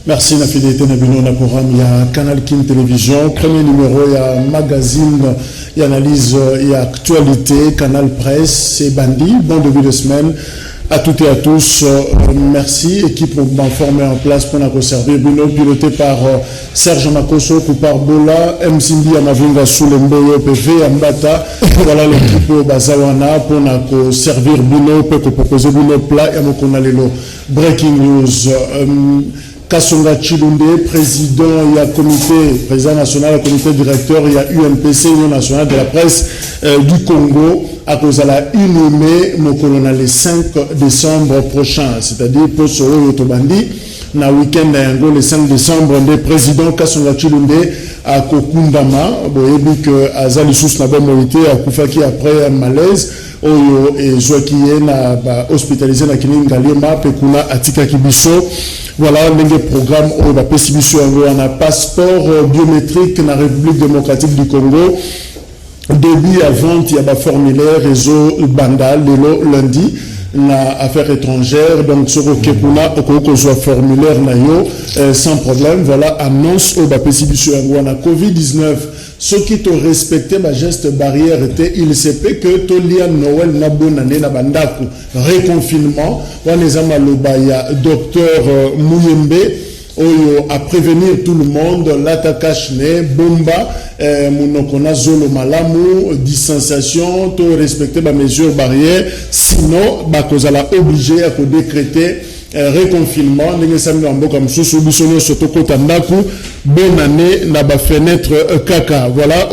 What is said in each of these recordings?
Merci la fidélité Nabino na programme il y a Canal King Télévision, premier numéro il y a magazine, il y a analyse, il y a actualité, Canal Presse, c'est Bandi, bon début de semaine à toutes et à tous, merci, équipe formée en place pour nous servir, Bruno piloté par Serge Makoso, par Bola, Msimbi Amavinga Soulemboyo, PV, Ambata, voilà l'équipe Bazawana pour nous servir Bruno, pour proposer Bruno plat et nous breaking news. Kasonga Chilunde, président, il y a président national, comité directeur, il y a UNPC, Union nationale de la presse du Congo, à cause de la 1 mai, le 5 décembre prochain, c'est-à-dire pour ce Yotobandi, na week-end le 5 décembre, le président Kasonga Chilunde à Kokundama, boyebi que Azali Sous n'a pas mérité, à Koufaki après un malaise, oyo et Joaquin na hospitalisé na Kiningalema, Pekuna Atika Kibiso. Voilà le programme où la PCBC a un passeport biométrique dans la République démocratique du Congo. Début à vente, il y a un formulaire réseau Bandal, le lundi, la affaire étrangère. Donc, sur le Kepuna, au soit formulaire sans problème. Voilà, annonce au PCBC a Covid-19. Ceux qui ont respecté ma geste barrière était, il se peut que Tolia Noël Nabonane Nabandaku, réconfinement, on est à docteur Mouyembe, à prévenir tout le monde, l'atakashne, bomba, monokona zolo malamu, distanciation, tout respecter ma mesure barrière, sinon, bakozala obligé à décréter réconfinement, comme bonne année, na ba fenêtre kaka. Voilà,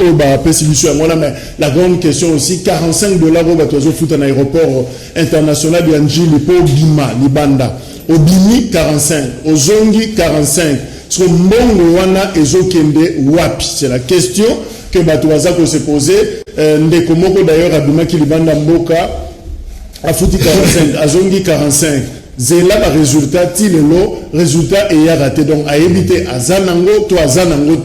mais la grande question aussi, $45 au foot en aéroport international de Anjili pour Bima, Libanda. Au Bini, 45, au Zongi, 45. Son bon wana ezokende wapi? C'est la question que Batouaza peut se poser. Ndekomoko d'ailleurs, Abima qui Libanda Mboka, a foutu 45, à Zongi 45. Zela ba résultat tilelo résultat et a raté donc a évité à Zanango toi Zanango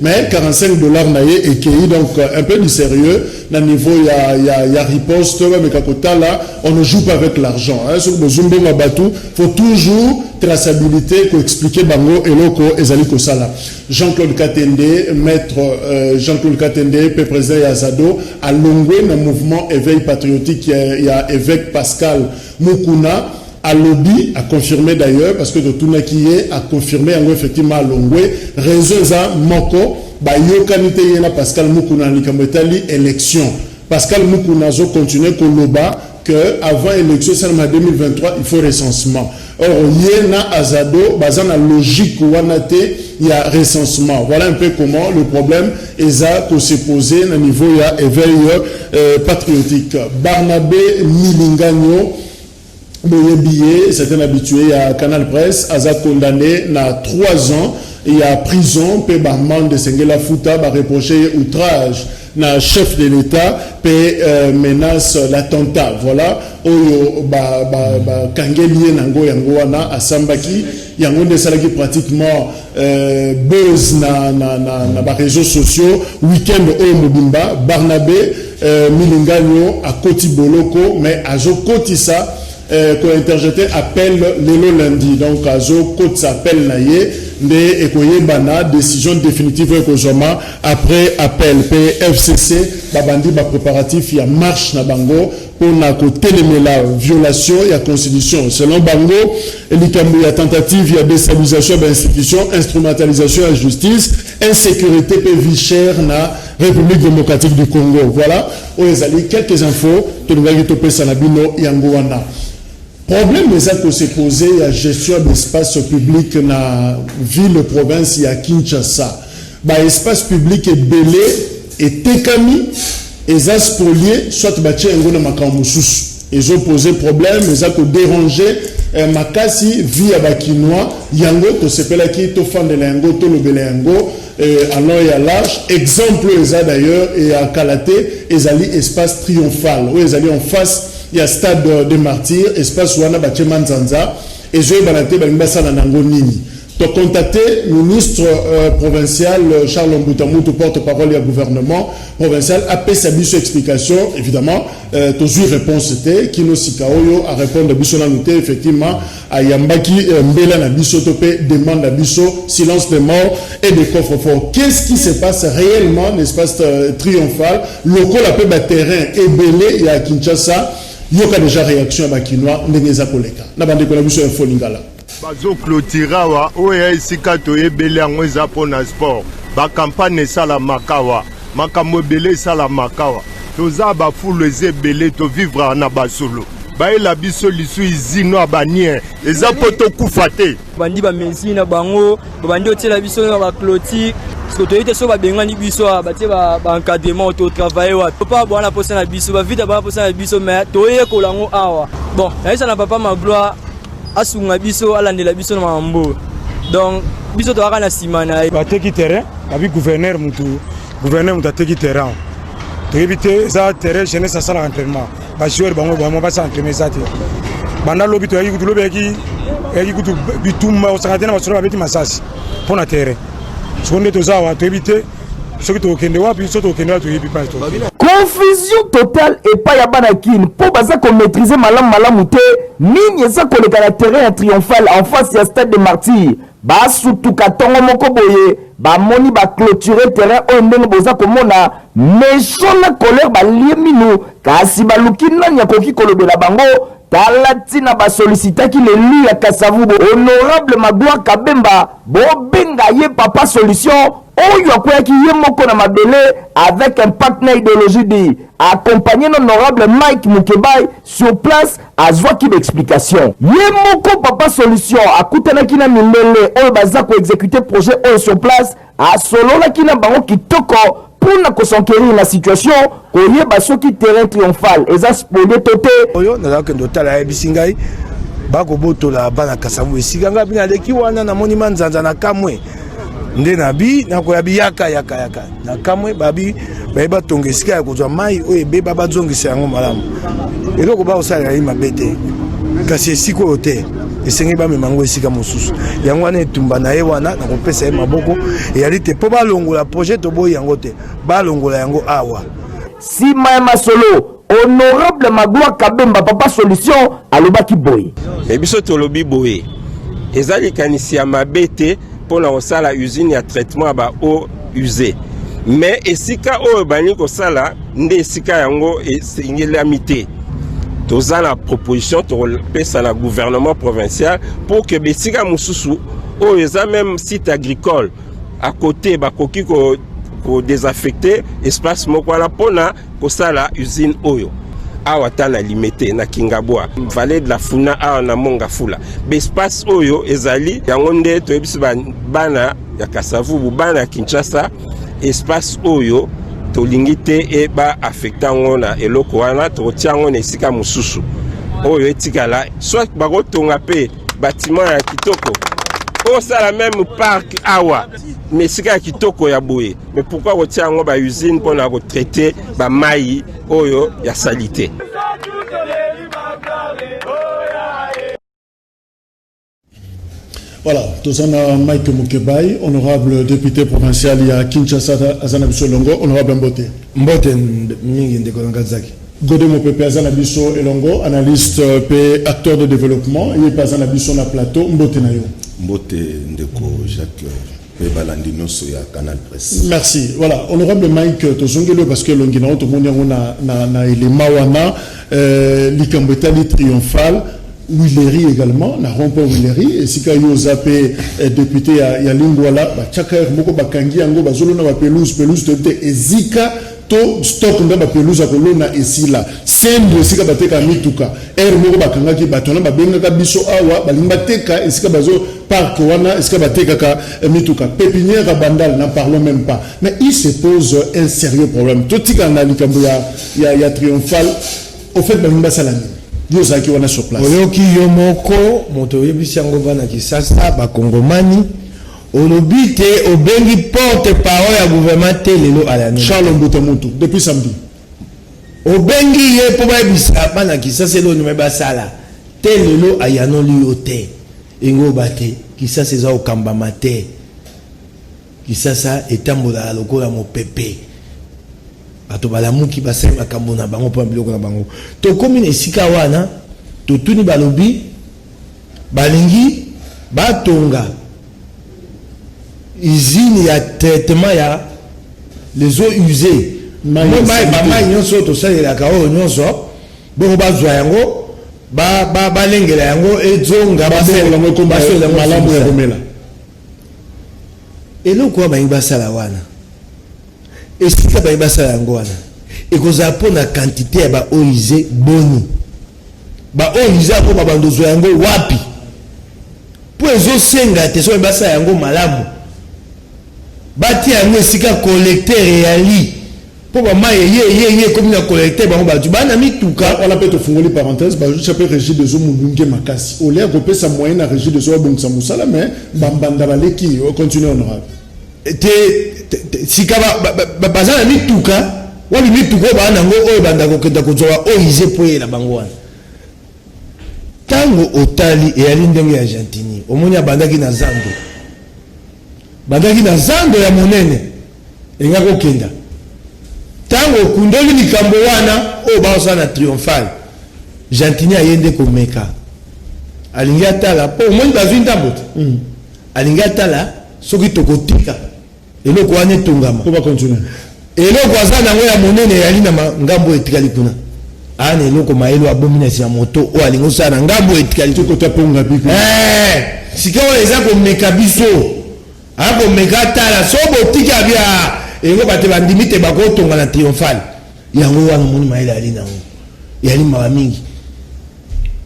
mais $45 naie et qui donc un peu du sérieux na niveau il y a riposte mais kakota là on ne joue pas avec l'argent hein sur le zumbo mabatu faut toujours traçabilité pour expliquer bango et loko ezali ko sala Jean-Claude Katende maître Jean-Claude Katende président Yazado a longé dans mouvement éveil patriotique il y a évêque Pascal Mukuna à lobby a confirmé d'ailleurs parce que de tout nakiye a confirmé en effectivement à Longwe réseau za moko ba yokanite yena Pascal Mukuna likamotali élection Pascal Mukuna zo continuer ko loba que avant élection seulement 2023 il faut recensement or yena azado bazana logique wanate il y a recensement voilà un peu comment le problème eza ko se poser au niveau ya éveil patriotique Barnabé Milinganyo Boyebiye, c'est un habitué à Canal Presse, a condamné à 3 ans et à prison, pe barman de Sengela Fouta, ba reproché outrage na chef de l'État, pe menace l'attentat. Voilà, oyo kangeliye nango yango wana à Sambaki, yango de salaki pratiquement buzz na ba réseaux sociaux, week-end au Mobimba, Barnabé Milinganyo à Koti Boloko, mais à Zo Kotisa qu'on interjeté appel le lundi donc azo côte s'appelle naie mais ekoye bana décision définitive ekozoma après appel PFCC babandi ba préparatif ya marche na bango pour na côté la violation ya constitution selon bango likambo ya tentative ya déstabilisation de l'institution instrumentalisation à justice insécurité pe vie chère na République démocratique du Congo voilà aux ali quelques infos to ngaki to pesa na bino yango wana Problème mais ça que se poser la gestion d'espace public dans la ville province ya Kinshasa. Ba espace public est belé et tekami et ça spolié soit bâti ngona makamususu. Ils ont posé problème mais ça que déranger makasi via bakinois yango to sepela ki to fande lango to lobelango alors ya large exemple ça d'ailleurs et à Kalaté ezali espace triomphal où ezali en face il y a stade de martyrs espace wana bachema nzanza et je balate balingba na nango nini to contacter ministre provincial Charles Mbutamutu porte-parole du gouvernement provincial a fait sa biso explication évidemment toujours réponse était kino sikaoyo a répondre biso na noté effectivement a yambaki mbela na biso topé demande à biso silence des morts et des coffres forts. Qu'est-ce qui se passe réellement l'espace triomphal local a peu ba terrain et belé il y a Kinshasa yoka déjà réaction à bakinois ndengeza koleka na bande ko na biso info lingala bazo clôtirawa oya isika to ebele yango eza pona sport ba campagne sala makawa makambo ebele sala makawa toza ba fulu ezebele to vivre na basolo baela biso lisu izino abanien eza poto kufa te bandi ba mesi na bango bandi otela biso na ba clôture parce que toyite so ba bengani biso ba tie ba encadrement to travailler wa pas bona posa na biso ba vite ba posa na biso mais toye ko lango awa bon ça na papa ma gloire asunga biso alandela biso na mambo donc biso to akana simana ba teki terrain abi gouverneur mutu ateki terrain to éviter ça terrain jeunesse ça la entraînement ba joueur bango ba ça entraîner ça te banda lobi to yaki kutulobe yaki kutu bitumba osakatena basoro babeti masasi pona terrain sonde to zawa to éviter ce que to kende wapi so to kende to yebi pas to confusion totale et pas ya banakin pour baza ko maîtriser malamu te nini eza koleka na terrain triomphal en face ya stade de martyrs ba sutuka tongo moko boye ba moni ba clôturer terrain o ndenge boza komona méchant na colère ba lieminu kasi ba lukina nya koki kolobela bango talatina ba sollicitaki l'élu ya Kasavubu honorable Magloire Kabemba bo benga ye papa solution oyo akoyaki ye moko na mabele avec un partenaire idéologique accompagné l'honorable Mike Mukebai sur place azwaki d'explication ye moko papa solution akutanaki na mindele oyo baza ko exécuter projet oyo sur place asololaki na bango kitoko pour na kosankérir la situation koyeba soki terrain triomphal eza spolié toté oyo nazaka ndotala ya bisingai bako botola bana Kasavu esikanga bina leki wana na monima nzanza na kamwe nde nabi nakoyabi yaka na kamwe babi bayeba tonga esika ya kozwa mai oyo ebeba bazongisa yango malamu eloko bakosalela ye mabe te kasi esika oyo te esengi bamema yango esika mosusu yango wana etumba na ye wana nakopesa ye maboko eyali te mpo balongola projet toboyi yango te balongola yango awa nsima ya masolo honorable Magloire Kabemba papa solution alobaki boye biso tolobi boye eza likanisi ya mabe te mpona kosala usine ya traitement ba eau usée mais esika oyo bani kosala nde esika yango esengelami te toza na proposition topesa na gouvernement provincial pour que besika mosusu oyo eza même site agricole à côté bakoki ko désaffecter espace moko wana mpona kosala usine oyo awa tana limité na Kingabwa vallée de la Funa awa na Mongafula espace oyo ezali yango nde toyebisi bana ya Kasavubu bana ya Kinshasa espace oyo tolingi te e ba affecta ngo na eloko wana totia ngo na esika mosusu oyo etikala soit bakotonga pe bâtiment ya kitoko o sala même parc awa mais sika kitoko ya boye mais pourquoi kotia ngo ba usine pona ko traiter ba mai oyo ya salité. Voilà, Tozana Mike Mukebai, honorable député provincial à Kinshasa, Azana Biso Longo, honorable Mbote. Mbote mingi ndeko ngazaki. Godé Mopepe Azana Biso Elongo, analyste et acteur de développement, et Azana Biso na plateau, Mbote Nayo. Mbote ndeko Jacques Balandino Soya Canal Presse. Merci. Voilà, honorable Mike Tozongelo, parce que l'ongina tout le monde na élément wana, l'ikambetali triomphal. Willery également, na rond-point Willery, et si kayo zappé député ya Lingwala, ba chaka moko bakangi yango bazolo na ba pelouse te ezika to stock ndaba pelusa kolona esila sembo esika bateka mituka moko bakangaki bato na babengaka biso awa balinga teka esika bazo parc wana esika bateka ka mituka pépinière à Bandal n'en parlons même pas, mais il se pose un sérieux problème tout tika na likambo ya triomphal au fait balinga salani yo zaki wana sur place oyoki yo moko moto yebisi yango bana kisasa bakongomani olobi te obengi porte-parole ya gouvernement te lelo alani Charles Mbotemutu depuis samedi obengi ye po bayebisa bana kisasa elo ni basala te lelo ayanoli yo te engo bate kisasa eza okambama te kisasa etambola lokola mopepe bato balamuki basali makambo na bango mpo biloko na bango tokomi na esika wana totuni balobi balingi batonga usine ya traitement ya les eaux usées bamai nyonso tosalelaka oyo nyonso bongo bazwa yango balengela yango ezonga malamu ya komela eloko oyo balingi basala wana esika balingi basala yango wana ekozala mpo na quantité ya ba-eau usée boni ba-eau usée yango babandozwa yango wapi mpo ezosenga te soki basala yango malamu batia yango esika collecteur eyali mpo bamai ye komi na collecteur bango bato bana mituka wana mpe tofungoli parenthèse bajusa mpe régie des eaux molunge makasi olia kopesa moyen na régie des eaux babongisa mosala mais bambanda baleki continue honorable sika baza na mituka wabi mituka oyo baa nango oyo bandako kokenda kozwa oyo ize mpo eyela bango wana ntango otali eyali ndenge ya Argentini omoni abandaki na zando ya monene engaki okenda ntango okundoli likambo wana oyo baosala na triomphal Argentini ayende komeka alingi atala mpo omoni bazwi ntambo te alingi atala soki tokotika eloko wana etongama mpo bacontinue eloko aza nango ya monene eyali na ngambo etikali kuna ana eloko mayelo abomi na nsima moto oyo alingi osala na ngambo etikali tokota ponga biko sika oyo eza komeka biso akomeka atala so botika bia engo bato bandimi te bakotonga na triomphal yango wana omoni mayelo yali nango yali mawa mingi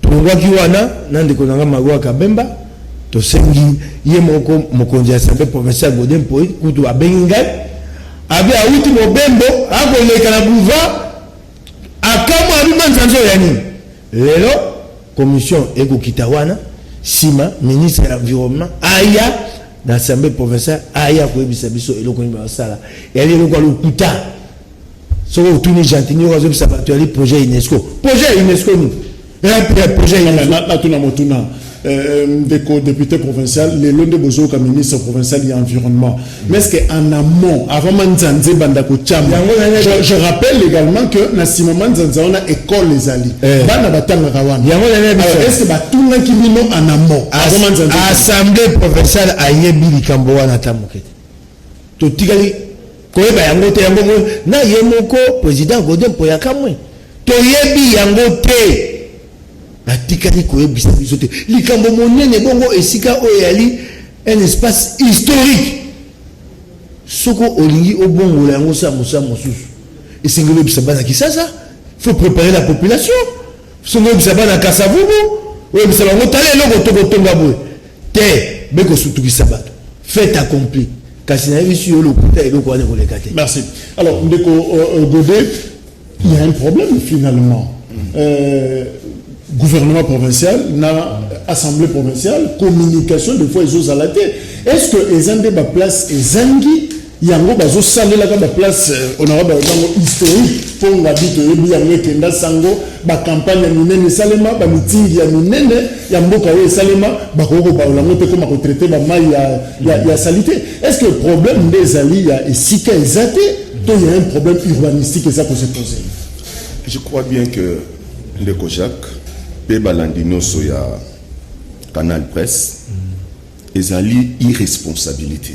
tolongwaki wana na ndeko nanga Magwa Kabemba tosengi ye moko mokonzi ya Assemblée provinciale Godin Mpoi kutu abengi ngai abi auti mobembo akoleka na boulevard akamwa abima nzanzo ya nini lelo commission ekokita wana sima ministre ya l'environnement aya na Assemblée provinciale aya koyebisa biso eloko nini basala yali eloko alokuta soko otuni Argentini ozobisa bato yali projet UNESCO ni projet natuna motuna député provincial le long de bozoka ministre provincial et environnement mais est-ce que en amont avant manzanze bandako chamba je rappelle également que na simama nzanza on a école les ali bana batanga kawana est-ce que batunga kimino en amont avant manzanze assemblée provinciale ayebi likambo wana tamukete to tikali koyeba yango te yango na yemoko président Godin Mpoi kamwe to yebi yango te batikali koyebisa biso te likambo monene bongo esika oyo yali un espace historique soko olingi obongola yango sa mosusu esengeli oyebisa bana kisasa faut préparer la population soko oyebisa bana kasavubu oyebisa bango tala eloko tokotonga boye te bekosutukisa bato fait accompli kasi nayebisi yo lokuta eloko wana koleka te. Merci. Alors ndeko Godé, il y a un problème finalement. Gouvernement provincial, na assemblée provinciale, communication des fois ils osent à la tête. Est-ce que les gens de la place ezangi yango bazo salé la place honorable historique pour la vie de yango kenda sango ba campagne minene salema ba meeting ya minene ya mboka we salema ba ko ba la moto comme ko traiter ba mai ya salité. Est-ce que le problème des alliés ya esika ezate to il y a un problème urbanistique ça pour se poser? Je crois bien que le Kojak pe balandino soya Canal Presse ezali irresponsabilité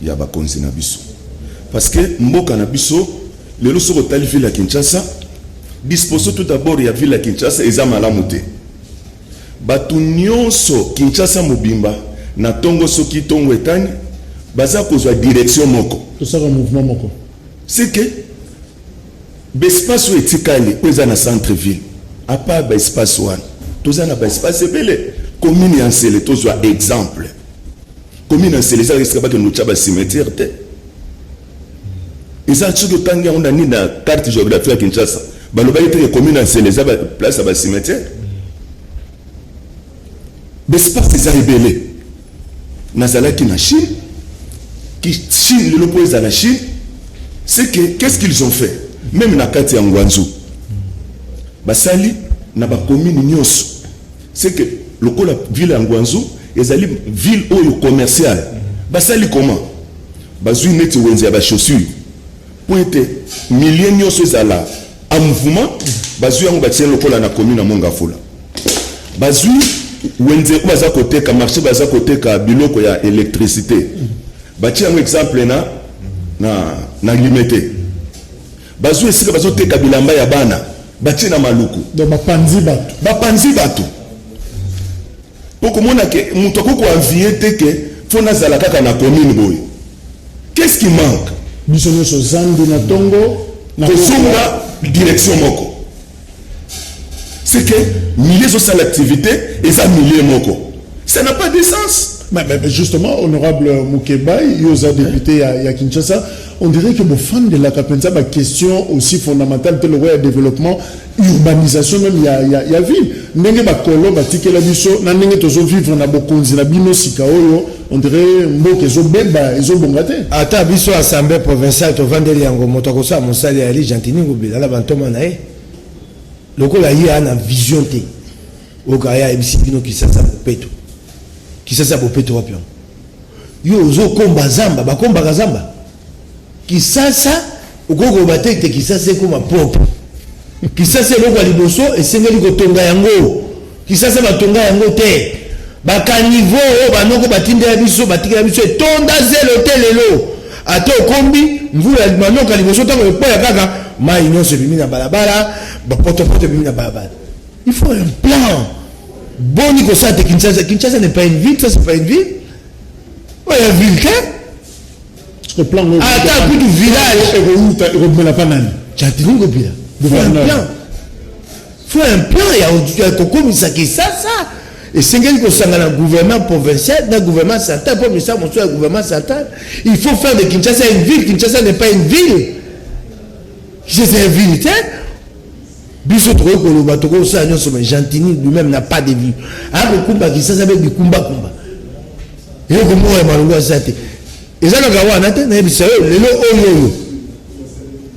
ya bakonzi na biso parce que mboka na biso lelo soko tali ville ya Kinshasa disposo tout d'abord ya ville ya Kinshasa eza malamu te batu nyonso Kinshasa mobimba na tongo soki tongo etani baza kozwa direction moko to ça un mouvement moko c'est que l'espace où est calé, où est dans centre-ville, à part l'espace où tous en a espace belé. Commune en scellé, tous soit exemple. Commune en scellé, ça risque pas que nous tchaba cimetière. Et ça, tout le temps, on a mis la carte géographique à Kinshasa. Bah, le bail est commune en scellé, ça va place à cimetière. L'espace est rébellé. Nazala qui na Chine, qui Chine, le pays à la Chine, c'est que, qu'est-ce qu'ils ont fait? Même na carte en Guangzhou. Bah, sali, na ba commune nyos. C'est que, le coup la ville en Guangzhou, ils allaient ville ou commerciale. Bah, sali comment? Bah, zui neti wenze ba chaussure. Pour être milliers nyos là en mouvement, bah, zui en bâtiment le coup la na commune à Mongafula. Bah, zui wenze baza côté ka marché baza côté ka biloko ya électricité. Bati un exemple na limité. Bazu esika bazo teka bilamba ya bana. Bati na maluku. Donc bapanzi batu. Pour komona ke muto ko envier teke fona zala kaka na commune boy. Qu'est-ce qui manque? Bisonyo so zande na tongo na kozonga direction moko. C'est que milliers de l'activité et ça milliers moko. Ça n'a pas de sens. Mais justement, honorable Moukebaï, Yosa député à Kinshasa, on dirait que mon fan de la Kapenza, ma question aussi fondamentale, tel le développement, urbanisation même, il y a ville. Nenge ba kolo ba tike la biso, na nenge tozo vivre na bokonzi na bino sikaoyo, on dirait mboke zo bemba, zo bongate. Ata biso assemblée provinciale to vandeli yango motoko sa mosali ali gentini ngobela la bantoma na e. Lokola yi ana vision te. Okaya ebisibino kisasa peto. Kisasa bopeto wapi? Yo zo komba zamba, ba komba kazamba. Kisasa ukoko batekte kisasa koma propre. Kisasa loko liboso esengeli kotonga yango. Kisasa batonga yango te. Ba caniveau banoko batinde ya biso batikela biso tonda zelo telelo. Ato kombi mvula manoka liboso tango epoya kaka mai nyonso bimina balabala, ba poto bimina balabala. Il faut un plan. Boni ko sa te Kinshasa. Kinshasa n'est pas une ville, ça c'est pas une ville. Ouais, une ville que le plan attends, plus du village. Et remet la panane. Tu as dit non, Gobila. Faut un plan. Faut un plan. Il y a un coco, mais ça qui ça. Et c'est quelque chose dans le gouvernement provincial, dans le gouvernement central, pour ça, mon soeur, le gouvernement central. Il faut faire de Kinshasa une ville. Kinshasa n'est pas une ville. Kinshasa est une ville, tu sais. Biso trop que le bateau ça non mais Gentini lui-même n'a pas de vie. Ah le kumba qui ça avec du kumba. Et comment est malongo ça te. Et ça le gawa na te na biso lelo oyo.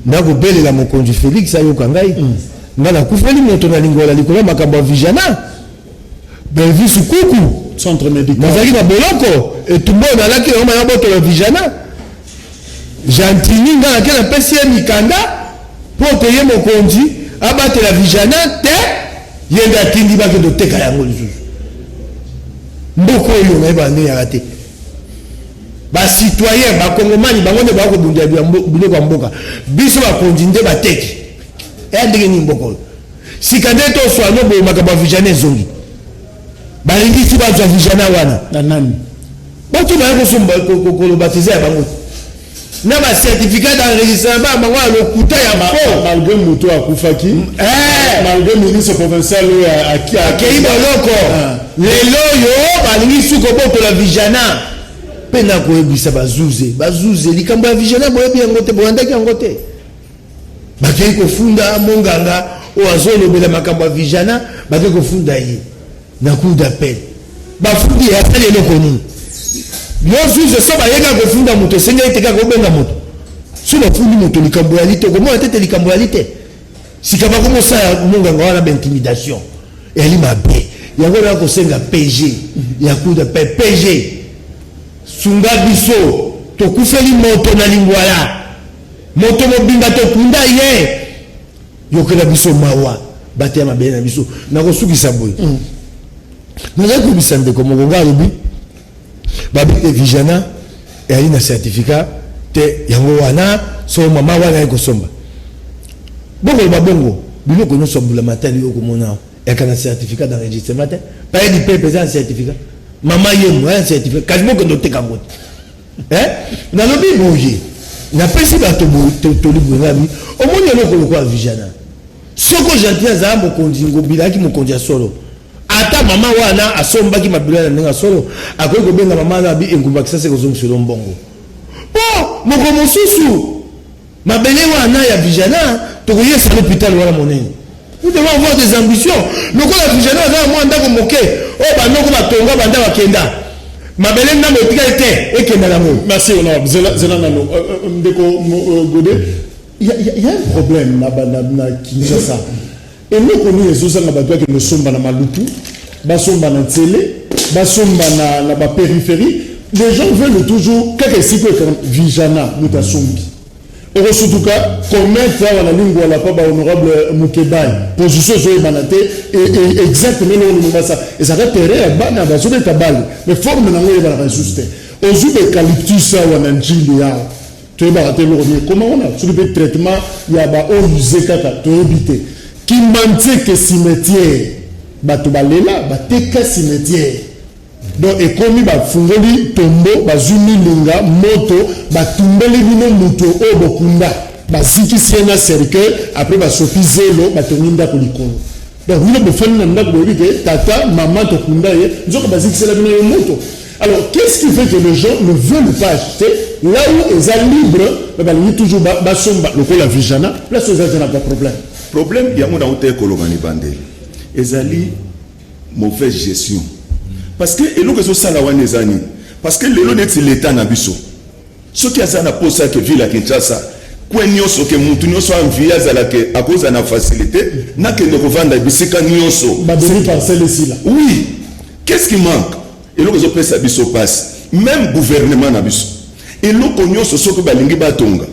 Na ko bele la mokonzi Félix ayo kangai. Ngala kufeli moto na lingola likolo makambo vijana. Ben vi sukuku centre médical. Nazaki na boloko et tout le monde a là qui on a boto la vijana. Gentini ngala kela pesi mikanda pour payer mokonzi. Abate la vijana te yenda tindi ba ke do teka yango lisusu mboko yo na ba ne ya te ba citoyen ba kongomani bango ne ba ko bundia bilo kwa mboka biso ba konjinde ba teki e ndenge ni mboko sikande to so no bo makaba vijana zongi ba lingi ti ba za vijana wana na nani ba to ba ko somba ko baptiser ya bango na ba certificat d'enregistrement bango a lokuta ya faux malgré moto akufaki malgré ministre provincial akei boloko lelo yo balingi suko boto la vijana pena koyebisa bazuze likambo ya vijana boyebi yango te boyandaki yango te bakei kofunda monganga oyo azolobela makambo ya vijana bakei kofunda ye na cour d'appel bafundi asali eloko nini yozuze so bayenga kofunda moto esengeli te kaka obenga moto so bafundi moto likambo ya lite komona tete likambo ya lite sika bakomosala monganga wana baintimidation eyali mabe yango na kosenga pg ya cour d'appel pg sunga biso tokufeli moto na lingwala moto mobimba tokunda ye yokela biso mawa bate ya mabe na biso nakosukisa boye nazali kobisa ndeko mokonga alobi babite vijana eyali na certificat te yango wana so mama wana ye kosomba bokoloba bongo biloko nyonso mbula matali okomona yaka na certificat d'enregistrement te payedi pepe eza na certificat mama yemo aya na certificat kasi bokende oteka ngo te nalobi boye n'a pas essayé de libérer. Au moins, il y a le quoi Vijana. Ce que j'ai dit à mon condingo, bilaki mon condia solo. Ata maman wana asomba ki mabila na solo. Akoy ko benga maman na bi engumba kisase ko zongo solo mbongo. Bon, moko mosusu. Mabele wana ya Vijana, to ko yesa l'hôpital wala monene. Nous devons avoir des ambitions. Nous la Vijana za mo ndako moke. Oh ba noko ba tonga banda ba kenda. Mabele na mo tika et kenda la mo. Merci honorable. Zela nano ndeko Godé. Il y a un problème na Kinshasa. Et nous connaissons les autres qui ne sont pas dans Maluku, qui sont dans Télé, qui sont dans la périphérie. Les gens veulent toujours, quelque chose comme Vijana, nous t'assumons. Et surtout, commettre la langue ou la pas honorable Moukebaï, position sur les manatés, et exactement le ça. Et ça va terrer à Bana, à Zobé Tabal, mais forme n'a pas ressuscité. Aux yeux d'eucalyptus, ou en Angilia. Comment on a sur le traitement, il y a des usés qui ont évité. Qui manque que cimetière, batubalela, bateka cimetière. Donc, et comme il va fungoli tombeau, bazumi linga, moto, batumbeli bino moto, obokunda, baziki siena cercueil, après basopi zelo, batoninda kolikolo. Donc, nous avons fait un tata, maman, tokunda, nous avons baziki c'est la bino moto. Alors, qu'est-ce qui fait que les gens ne veulent pas acheter là où ils sont libres, ils toujours le la Vijana, là, ils n'ont pas de problème. Problème, il y a mon autre Kolomani Bandel. Ils ont mauvaise gestion. Parce que, et nous, que ça, parce que l'État n'a pas ce qui a ça, pour ça que ville à Kinshasa, quand nous que nous sommes enviés à cause de la facilité, n'a que nous revendre des oui. Qu'est-ce qui manque? Et là, vous avez ça passe. Même gouvernement n'a pas. Et là, nous ce que balingi batonga.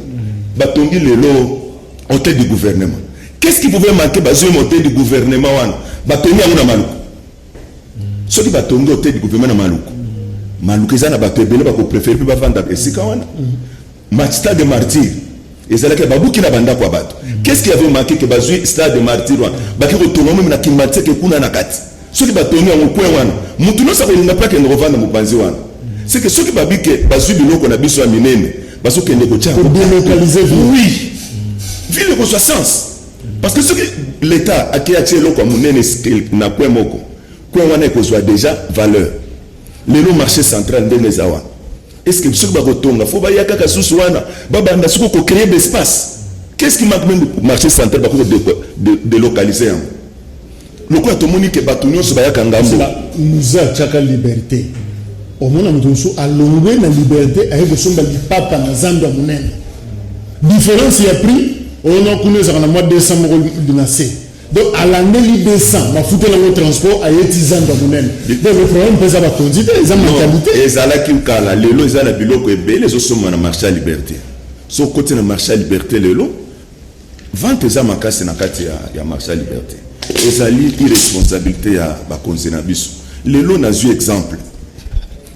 Batongi le lo hôtel du gouvernement. Qu'est-ce qui pouvait manquer bazo hôtel du gouvernement wana? Batongi amuna maluku. Ce qui batongi hôtel du gouvernement maluku. Maluku ezana batebele bako préférer pe bavanda esika wana. Match de martyr. Et c'est là que babuki na banda kwa bato. Qu'est-ce qui avait manqué que bazo stade de martyr wana? Baki kotonga même na kimbatse ke kuna na kati. Ce qui va tourner en coin, nous ne savons pas que nous revenons à Mubanzi. C'est que ceux qui va dire que Basu Bilo qu'on a vu sur la mine, Basu qui est négocié pour délocaliser. Oui, ville de sens. Parce que ce que l'État a qui a tiré l'eau comme on n'a pas moko, quoi on a que soit déjà valeur. Le marché central de Nezawa. Est-ce que ceux qui va retourner, il faut que y kaka suswana, baba n'a pas créer des espaces. Qu'est-ce qui manque même le marché central pour délocaliser? Le quoi tout le monde qui est battu sur la nous a chaque liberté. Au moins nous à l'ongé la liberté avec le son de papa na zando munene. Différence il y a pris on a connu ça en mois de décembre de nasser. Donc à l'année décembre, ma foutre le transport à zando munene. Donc le problème peut ça va conduire les mentalité. Et ça là qui kala le lo za la biloko e belé zo so na marché à liberté. So côté na marché à liberté le lo vente za makasi na kati ya marché à liberté. Ezali irresponsabilité à bakonzena biso. Les lots n'a eu exemple.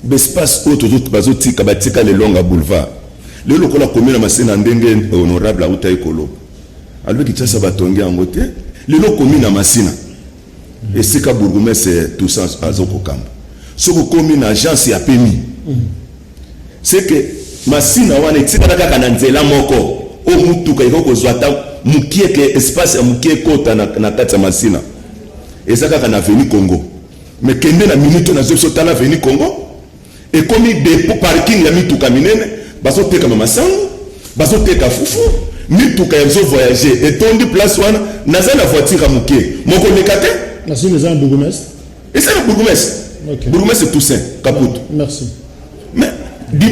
L'espace autre bazotika batika le longa boulevard. Le loko la commune masena ndenge honorable à Uta Ekolo. Alors qui tsa batongi en côté, le lot commune à Masina. Et c'est ka bourgmestre c'est tout ça azoko kamba. Ce que commune agence ya PMI. C'est que Masina wana tika kaka na nzela moko. O mutuka ikoko zwata mukie ke espace ya mukie kota na kati ya Masina ezaka kana veni Congo mais kende na minute na zo tala veni Congo et comme dépôt parking ya mituka minene baso teka masango baso teka fufu mituka ya zo voyager et tondi place wana naza na voiture ya mukie moko nekate na si les gens bourgmestre et ça le bourgmestre bourgmestre Toussaint Caputo merci mais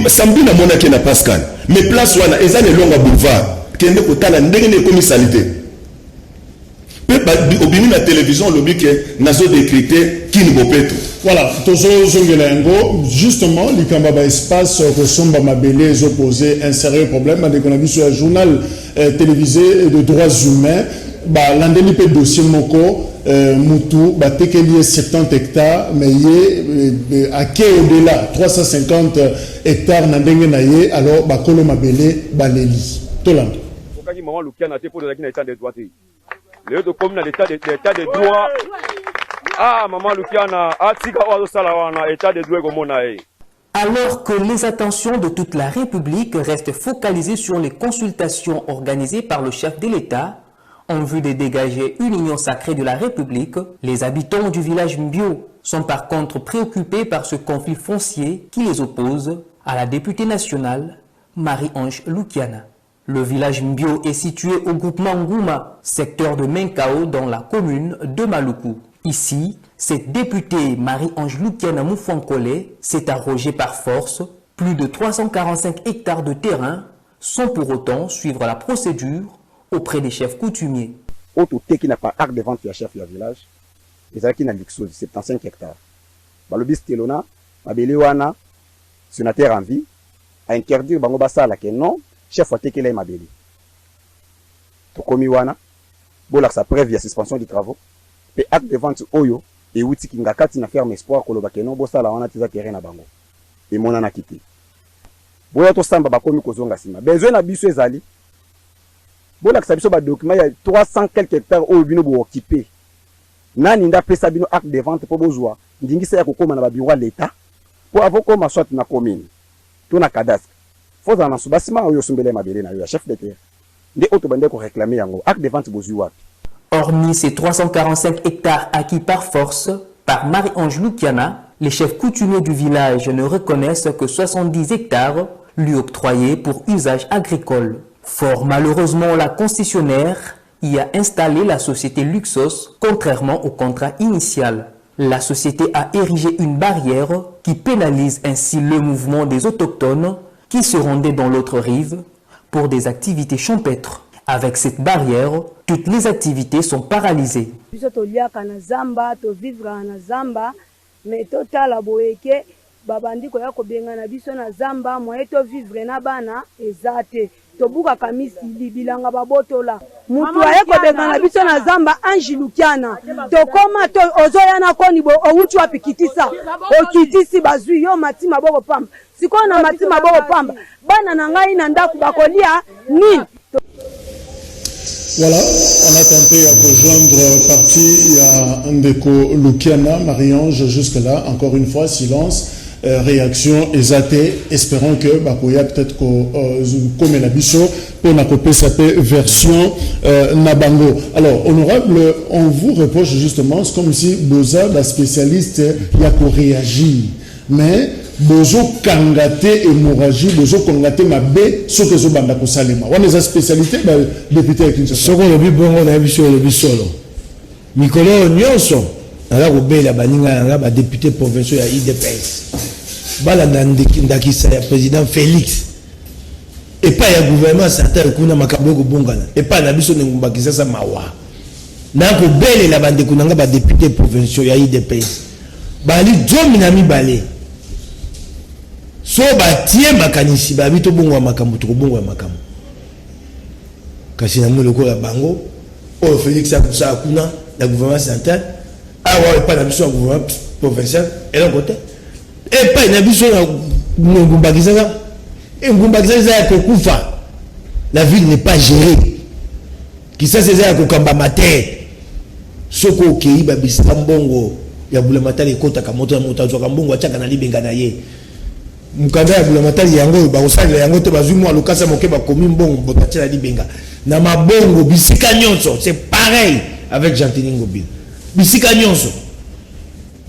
samedi na mona ke na Pascal mais place wana ezane longa boulevard kende kotala ndenge ne komi salité pe obimi na télévision lobi ke nazo décrypter kini bopeto voilà tozo zongela ngo justement likamba ba espace resomba mabele les opposés un sérieux problème avec on a vu sur un journal télévisé de droits humains ba landeli pe dossier moko mutu ba tekeli 70 hectares mais yé à quai au-delà 350 hectares na ndenge na yé alors ba kolo mabele baleli tolanda maman Lukia n'a été pour l'état de droit. Le de comme dans l'état de droit. Ah maman Lukia na atika wa sala wana état de droit comme on a. Alors que les attentions de toute la République restent focalisées sur les consultations organisées par le chef de l'État en vue de dégager une union sacrée de la République, les habitants du village Mbio sont par contre préoccupés par ce conflit foncier qui les oppose à la députée nationale Marie-Ange Lukiana. Le village Mbio est situé au groupement Ngouma, secteur de Menkao dans la commune de Maluku. Ici, cette députée Marie-Ange Lukiana Moufankole s'est arrogée par force plus de 345 hectares de terrain sans pour autant suivre la procédure auprès des chefs coutumiers. Autre qui n'a pas acte de vente à chef du village, les qui n'a l'ixo 75 hectares. Le bis telona, Mabeliwana, sénateur en vie, a interdit Bango Basala que non, chef a teke la Mabeli. Tokomiwana, bolak sa preuve de suspension des travaux. Pe acte de vente oyo et outi ki ngakati na ferme espoir ko loba kenon bosala wana tiza terrain na bango et mona na kiti boya to samba bakomi kozonga sima besoin na biso ezali bola ka biso ba document ya 300 quelques hectares oyo bino bo occupé nani nda pesa bino acte de vente po bozwa ndingisa ya kokoma na ba bureau l'état po avoko ma soit na commune to na cadastre faut en subasima oyo sumbele mabele na yo chef de terre nde auto bande ko réclamer yango acte de vente bozwi wapi. Hormis ces 345 hectares acquis par force par Marie-Ange Lukiana, les chefs coutumiers du village ne reconnaissent que 70 hectares lui octroyés pour usage agricole. Fort malheureusement, la concessionnaire y a installé la société Luxos, contrairement au contrat initial. La société a érigé une barrière qui pénalise ainsi le mouvement des autochtones qui se rendaient dans l'autre rive pour des activités champêtres. Avec cette barrière, toutes les activités sont paralysées. Mais total aboyeke babandi ko yako benga na biso na zamba moye to vivre na bana ezate to buka kamisi bilanga babotola mutu ayeko benga na biso na zamba Ange Lukiana to koma to ozoya na koni bo outu apikitisa okitisi bazui yo matima boko pamba siko na matima boko pamba bana na ngai na ndaku bakolia ni. Voilà, on a tenté de rejoindre partie, il y a Ndeko Lukiana, Marie-Ange, jusque-là, encore une fois, silence, réaction exatée, espérons que Bakoya peut-être comme la bicho, pour la version Nabango. Alors, honorable, on vous reproche justement, c'est comme si Boza, la spécialiste, il y a pour réagir, mais bozo kangate hémorragie bozo kangate mabe soke zo banda ko salema wana za spécialité ba député à Kinshasa soko le bibongo na biso le bisolo mikolo nyonso ala ko bela baninga nga ba député provincial ya IDPS bala ndakisa ya président Félix et pas ya gouvernement certain kuna makambo ko bongana et pas na biso ngumba Kinshasa mawa na ko bela la bande kuna nga ba député provincial ya IDPS bali jomi na mibale so batie makanisi babi to bongo makambo to bongo makambo kasi na moloko ya bango o Félix akusa kuna la gouvernement central awa pas na biso gouvernement provincial et là côté et pas na biso na ngumba Kinshasa et ngumba Kinshasa ya kokufa la ville n'est pas gérée Kinshasa c'est ya kokamba mater soko okei babisa mbongo ya bulamatali kota kamoto motazo kambongo achaka na libenga na ye mukanda ya bulamatali yango ba osala yango te bazui mo alokasa moke ba komi mbongo botatela libenga na mabongo bisika nyonso c'est pareil avec Gentini Ngobila bisika nyonso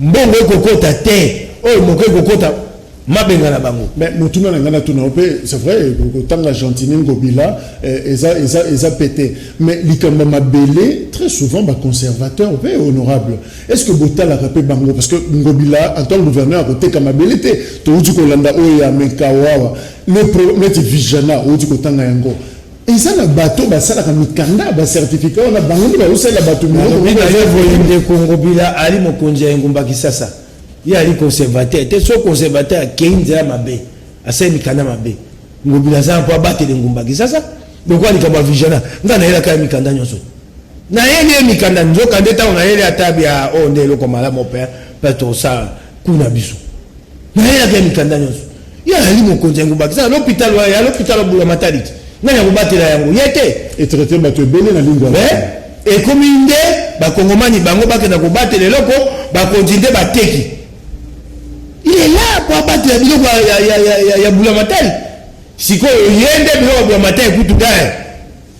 mbongo ekokota te oyo moke ekokota mabenga na bango mais mutuna na ngana tuna ope c'est vrai tanga Gentini Ngobila eza pété mais likamba mabele très souvent ba conservateur ope honorable est-ce que Botala rappelle bango parce que Ngobila en tant que gouverneur à côté comme mabele te to uti ko landa oyo ya Mekawa le problème est vigana uti ko tanga yango et ça na bateau ba sala comme mikanda ba certificat on a bango ba usala bateau mais de Ngobila ali mokonzi ya ngumba Kinshasa il y a les conservateurs te so conservateur kenza mabe asa mikanda mabe Ngobila za po battre ngumba Kinshasa donc quoi likamba vigana ngana ela ka mikanda nyonso na yele mikanda nzoka ndeta ona yele atabia o ndelo ko mala mon père pato sa kuna biso na yele ka mikanda nyonso ya ali mokonzi ngumba Kinshasa l'hôpital ya l'hôpital bula maternité ngana ko battre yango yete et traiter bateau belé na lingua et comme inde ba kongomani bango bakena ko battre leloko ba continuer ba teki il est là pour abattre la biloko ya Boulamatel. Siko yende biloko ya Boulamatel kutu gae.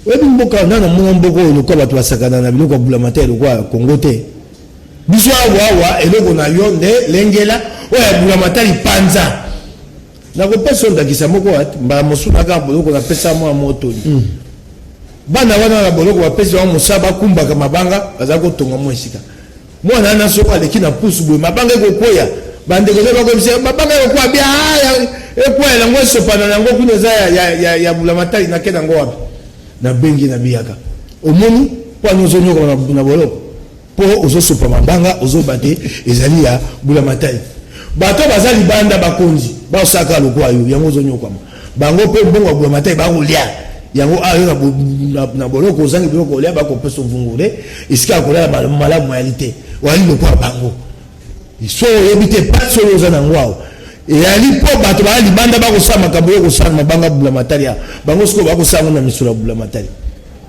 Webi mboka nana mwana mboko lokwa bato basakana na biloko ya Boulamatel lokwa Congo te. Biso awa eloko na yonde lengela oya Boulamatel panza. Na ko pesa ndakisa moko mba mosuna ka boloko na pesa mwa moto. Bana wana na boloko ba pesa wa musaba kumba ka mabanga bazako tonga mwa sika. Mwana na soko aleki na pusu boy mabanga ko koya. Bande ko ba ko mse mabanga ko kwa bia ya kwa la ngo sopana na ngo kuneza ya Boulamatel na kena ngo wapi. Na bengi na biaka. Omoni kwa nyozo nyoko na boloko. Po ozo sopa mabanga ozo bate ezali ya Boulamatel. Bato bazali banda bakonzi ba osaka lokwa yo yango ozo nyoko ma. Bango pe bongo Boulamatel ba kolia. Yango ayo na boloko ozangi biloko kolia ba ko peso vungule isika kolia malamu réalité. Wali lokwa bango. Iso yebite paso ozana ngwao. Yali po bato ba libanda ba ko sama kabolo ko sama banga Boulamatel ya. Bango siko ba ko sama na misula Boulamatel.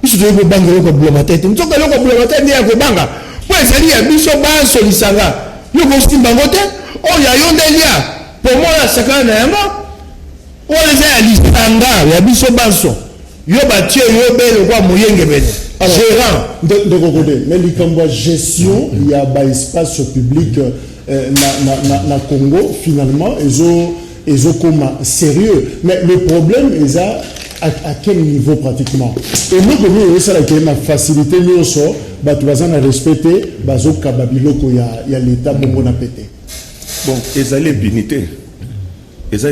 Biso to banga yo ko Boulamatel. Mtoka yo ko Boulamatel ndi ya ko banga. Po ezali ya biso ba solisanga. Yo ko stimba ngote. Oh ya yonde lia. Po mona sakana yango. O les ya lisanga ya biso baso. Yo batie yo belo kwa moyenge bene. Gérant de côté mais likambo gestion il y a ba espace public na Congo finalement ils ont comme sérieux mais le problème est à quel niveau pratiquement et nous comme ça la facilité nous so ba tu vas en respecter bazo kababiloko ya l'état bongo na pété bon ezali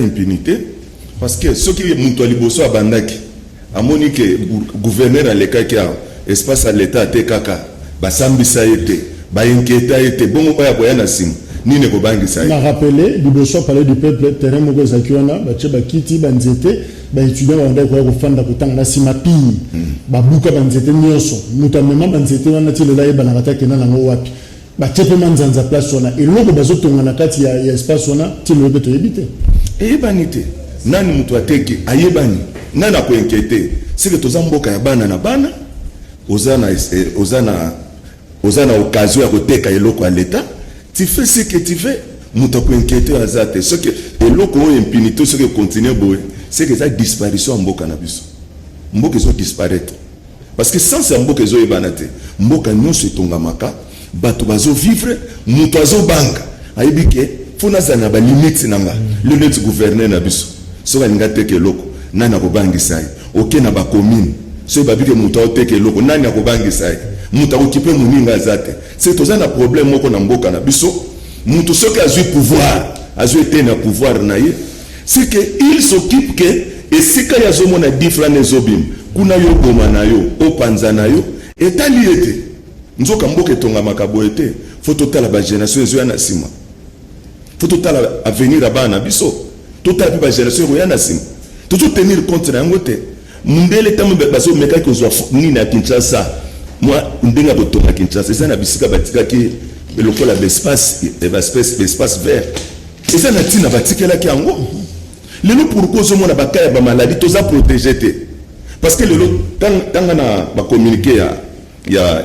impunité parce que ceux qui muto liboso abandaki amoni que gouverneur alekaki espace à l'état te kaka basambisa ete ba inquiéta ete bongo ba ya na sim nini ko bangisa na rappeler liboso parler du peuple terrain moko zakiona ba che ba kiti ba nzete ba étudiant ba ndako ko fanda kutanga na sima pi ba buka ba nzete nyoso mutamema ba nzete wana tile la yeba na batake na ngo wapi ba chepe manzanza place wana eloko bazotonga na kati ya espace wana tile beto yebite eyebanite nani mutu ateki ayebani nani ko inquiéter c'est que tozamboka ya bana na bana ozana occasion ya koteka eloko à l'état tu fais ce que tu fais mutu ko inquiéter azate ce que eloko o impunité ce que continue boy c'est que ça disparition mboka na biso mboka zo disparaître parce que sans ça mboka zo ebanate mboka nyonso etongamaka bato bazo vivre mutu azo banga ayebike funa zana ba limite nanga le net gouverneur na biso so balinga teke eloko nani akobangisa ye oke na bacommune so babike mutu aoteke eloko nani akobangisa ye mutu akokipe moninga aza te se toza na problème moko na mboka na biso mutu soki azwi pouvoir azwi ete na pouvoir na ye c'est que il s'occupe que esika ya azomona difrane ezobima kuna yo boma na yo opanza na yo etali ete nzoka mboka etongamaka boye te fo totala bagénération ezoya na nsima fo totala avenir ya bana na biso totala mpe bagénération ekoya na nsima toujours tenir compte na yango te mundele ntango bazomekaki kozwa nini ya Kinshasa mwa ndenge ya kotonga Kinshasa eza na bisika batikaki lokola espace vert eza na ntina batikelaki yango lelo pourquoi ozomona baka ya bamaladi toza protégé te parce que lelo tanga na bacommuniqué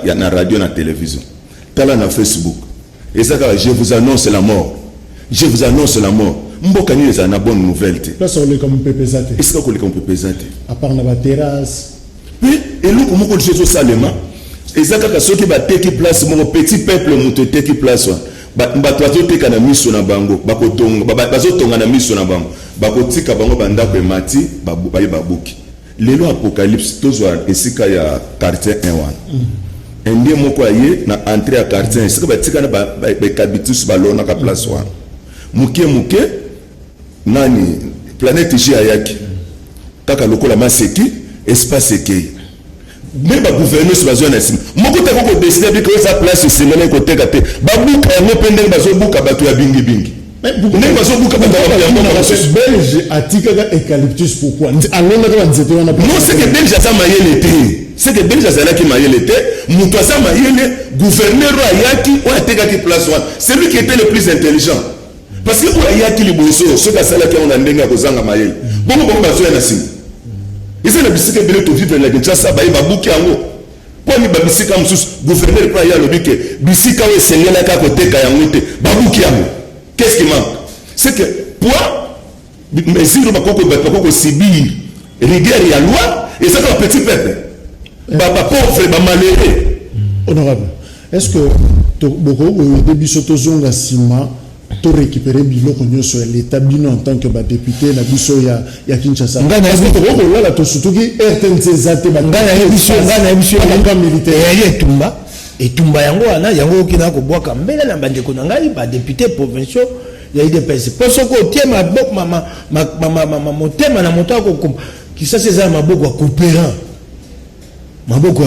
ya na radio na télévision tala na Facebook eza kaka je vous annonce la mort mboka nini eza na bonne nouvelle te place oleka mpepeza te esika koleka mpepeza te à part na baterrasse pe eloko moko liso salema eza kaka soki bateki place moko petit peuple moto eteki place bato bazoteka na miso na bango bazotonga na miso na bango bakotika bango bandako emati baye babuki lelo apocalypse tozwa esika ya quartier 1 wana ende moko aye na entrée ya quartier esika batika na bekabitus balonaka place wana muke nani planète J ayaki kaka lokola maseki espace ekei mais ba gouverneur se bazona na sima moko ta ko décider bi ko sa place semene ko teka te babuka yango pende bazobuka bato ya bingi ndenge bazobuka bato ya belge atika ka eucalyptus pourquoi alonga ka nzete wana non c'est que belge ça mayele te c'est que belge ça ki mayele te muto ça mayele gouverneur ayaki on ateka ki place wana c'est lui qui était le plus intelligent parce que pour ayaki liboso ce ka sala ki on ndenga ko zanga mayele bongo bazo ya na sima ils na bisika bele to vivre na Kinshasa ba babuki yango poni ba bisika mususu gouverneur pa ya lobike bisika we sengela ka ko teka yango te babuki yango qu'est-ce qui manque c'est que pour mesure bakoko subir rigueur et loi et ça que petit peuple pauvre malheureux. Honorable, est-ce que au début de Sima to récupérer biloko nyonso ya l'état bino en tant que député na biso ya Kinshasa parce que to là la to surtout ki RTNC zate ba ngana ya militaire et tumba yango wana yango kina ko bwaka mbele na bandeko na ngai ba député provinciaux ya IDPS poso ko tie maboko motema na moto ko qui ça c'est ça maboko ya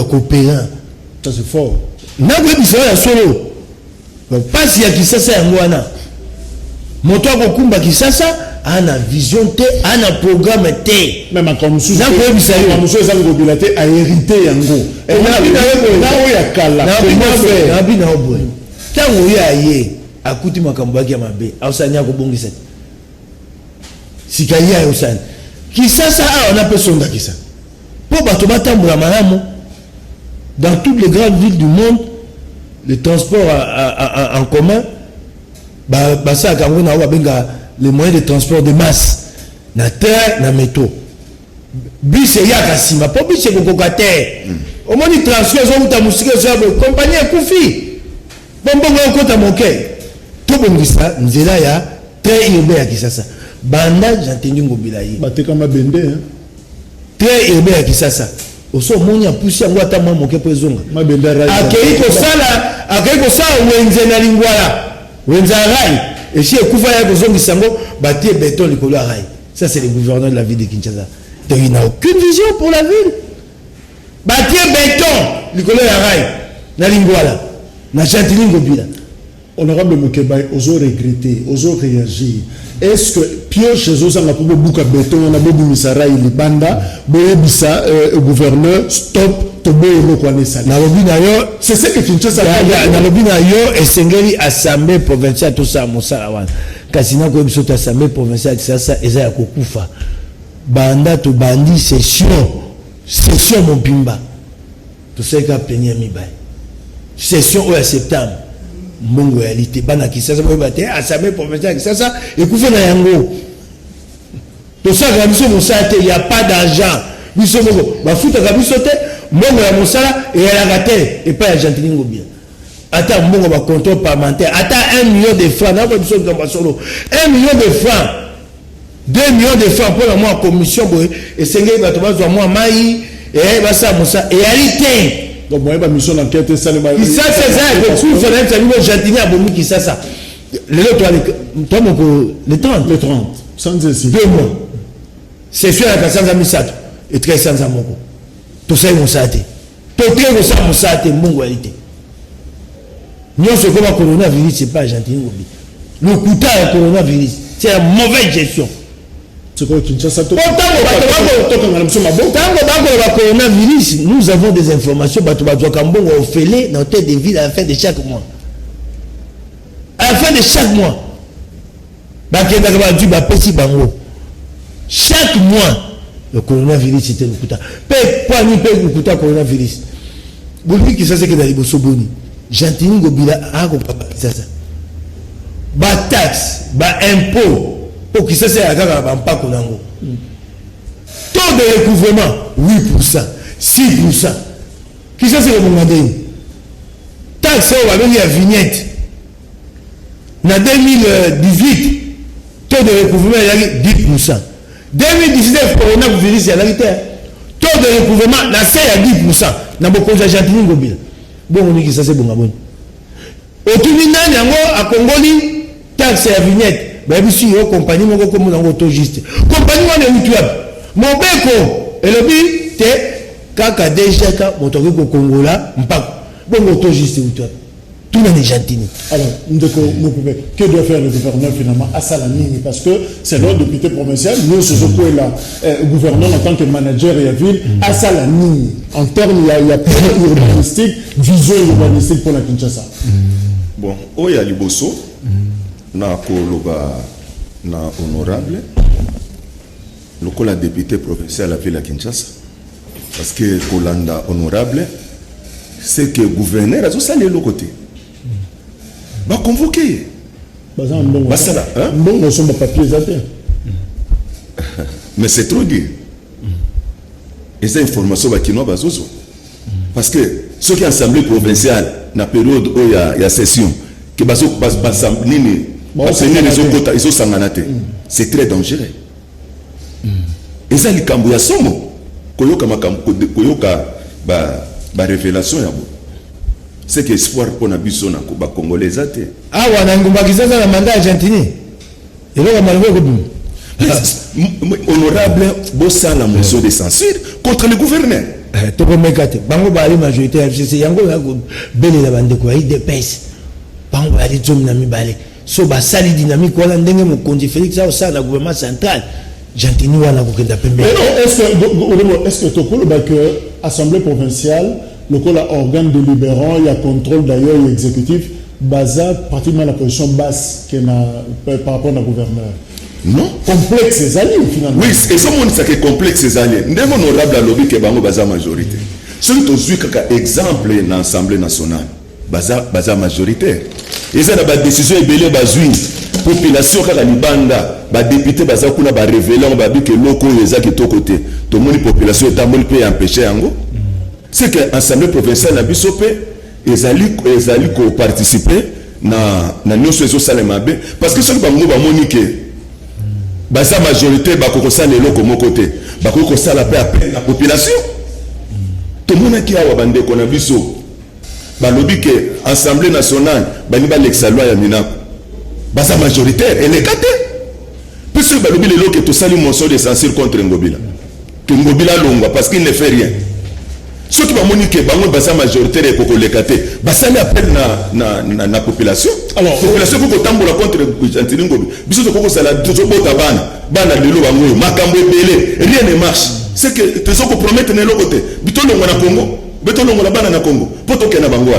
coopérant ça c'est fort na ko biso ya solo pasi ya Kisasa yango wana moto akokumba Kisasa ana vision te ana programme te même comme sous na ko bisa yo monsieur zango bilate a hérité yango et na ya kala na bina obwe tango ya ye akuti makambo yake mabe ausanya ko bongisa sikaya yo sana Kisasa on a personne Kisasa po bato batambola malamu dans toutes les grandes villes du monde. Le transport en commun, ça les moyens de transport de masse, na terre, na métro. Bus et yakasima, pas bus et cococater. Au moins, ils transfèrent aux musique sur la compagnie à Koufi. Bon, on compte à mon cœur. Tout le monde ça, nous est là, il y a très urbain à Kisasa. Banda, j'ai entendu Ngobilaï. Baté comme un bendé, hein. Très urbain à Kisasa. Oso moni a poussé en guata mo ke prezonga mabenda rai akeiko sala wenze na lingwala wenza rai et si ekufa ya kozongi sango batie béton likolo rai. Ça c'est le gouverneur de la ville de Kinshasa. Donc il n'a aucune vision pour la ville. Batie béton likolo ya rai na lingwala na Chantilly Ngobila. Honorable Mokebai, oso regretter, oso réagir. Est-ce que pioche chez eux pour beaucoup béton on a beaucoup misara il banda boyebisa gouverneur stop to boyelo kwanesa na lobina yo c'est ce que Kinshasa na lobina yo esengeli assemblée provinciale to sa mosala wana kasina ko biso ta assemblée provinciale Kinshasa eza ya kokufa banda to bandi session mobimba to seka plénière mibai session au septembre Mongo réalité bana Kisasa mo baté assemblée provinciale Kisasa et kufa na yango to ça ga biso mosate il y a pas d'argent biso mongo ba futa ga biso te mongo ya mosala et ya la gâté et pas ya Chantilly Ngobila ata mongo ba contrôle parlementaire ata 1 million de francs na ko biso ngamba solo 1 million de francs 2 millions de francs pour la moi commission boy et sengé ba to ba zo moi mai et ba sa mosa et réalité. Donc, moi, ma mission d'enquête, ça, ça, c'est ça, Chantilly a bomi qui ça. Le 30. Le 30. Sans essayer. 2 mois. C'est sûr, la personne a mis ça. Et très sans amoko. Tout ça, ils vont s'arrêter. Tout ça, ils vont s'arrêter. Mon réalité. Nous, ce qu'on a coronavirus, c'est pas Chantilly. Le coût à coronavirus, c'est la mauvaise gestion. Nous avons des informations dans notre tête de ville à la fin de chaque mois. À la fin de chaque mois. Chaque mois, le coronavirus était le coût. Pas ni le coût coronavirus. Vous dites que ça c'est que dans les Bossoboni. Chantilly Ngobila a ça. Ba taxe, ba impôt. Pour qui ça c'est à la pas Konango. Taux de recouvrement 8%, 6%. Qui ça c'est le Mongandé? Taxe on va venir à vignette. En 2018, taux de recouvrement est 10%. 2019, coronavirus est la vérité. Taux de recouvrement, la c'est à 10%. N'a pas de Chantilly Ngobila. Bon, on dit que ça c'est bon. Au Tunisian, à Congoli, taxe à vignette. Bah, si yo compagnie mon comme on auto juste compagnie on est mutuelle mon beko et le but te kaka déjà ka motoki ko Congola mpa bon auto juste mutuelle tout le monde est gentil. Alors ndeko mopube que doit faire le gouverneur finalement à Salamini parce que c'est leur député provincial nous ce quoi là gouverneur en tant que manager et à ville à Salamini en termes il y a plan urbanistique vision urbanistique pour la Kinshasa. Bon oya liboso na koloba na honorable lokola député provincial à la ville à Kinshasa parce que Kolanda honorable c'est que gouverneur a tout ça de l'autre côté va convoquer basala mbongo somba papier eza te. Mais c'est trop dire. Et cette information bakinois bazozo. Parce que ceux qui ont assemblée provinciale na période où il y a session que bazo nini ils ont sanganate. C'est très dangereux. Et ça likambo ya somo koyoka makambo koyoka ba révélation ya bo. C'est que espoir pour na biso na ko ba congolais ate. Ah wana ngumba kisasa na mandat Argentine. Elo ka malwe ko bim. Honorable bossa la motion de censure contre le gouverneur. Toko mekate bango bali majorité ya FCC yango ya ko belela bande ko IDPS. Bango bali zomi na mibale. So ba sali dynamique wala ndenge mokonzi Félix au sein na gouvernement central. Argentine wana ko kenda pembe. Est-ce que tokolo ba que assemblée provinciale le organe délibérant, il y a contrôle d'ailleurs exécutif, basé pratiquement la position basse par rapport au gouverneur. Non. Complexe ces alliés finalement. Oui, et ce monde c'est que complexe ces alliés. Nous avons honorable à lobby qui est basa majorité. Celui qui a exemple dans l'Assemblée nationale, basa majoritaire. Et ça la décision est belée bazui. Population kaka libanda, ba député basa kuna ba révéler on ba bi que loko yeza ki to côté. Tout le monde population est amboli peut empêcher yango. C'est que l'Assemblée provinciale a bisopé, ils allaient participer na nyonso ezo salema be parce que ceux qui bango ba monique sa majorité ba ko sala lelo comme côté ba ko sala pe appel la population tout le monde qui a wa bande ko na biso ba lobi que Assemblée nationale ba ni ba lexa loi ya minako sa majoritaire elle est caté puisque ba lobi lelo que to sali motion de censure contre Ngobila que Ngobila longwa parce qu'il ne fait rien. Ceux qui vont moniquer, basa majoritaire et koko lekate, basa les appel na population. Alors, population koko tambola contre Argentine Ngobi. Biso koko sala toujours bota bana lelo bango makambo belé, rien ne marche. C'est que tu soko promettre na lokote. Bitolo ngona Congo, bitolo ngona bana na Congo. Poto kena bango.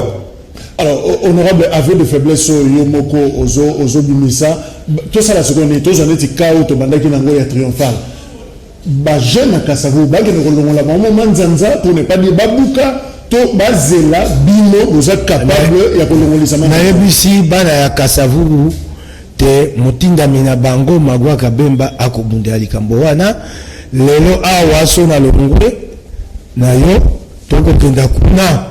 Alors, honorable aveu de faiblesse yomoko ozo bimisa, tout ça la seconde, tout ça neti kao to bandaki nango ya triomphal. Ba jeune Kassavou ba ngene kolongola mama manzanza pour ne pas dire babuka to bazela bino vous êtes capable ya kolongolisa mama na ebisi bana ya Kassavou te motinda mina bango magwa kabemba akobunda likambo wana lelo awa so na longwe na yo toko kenda kuna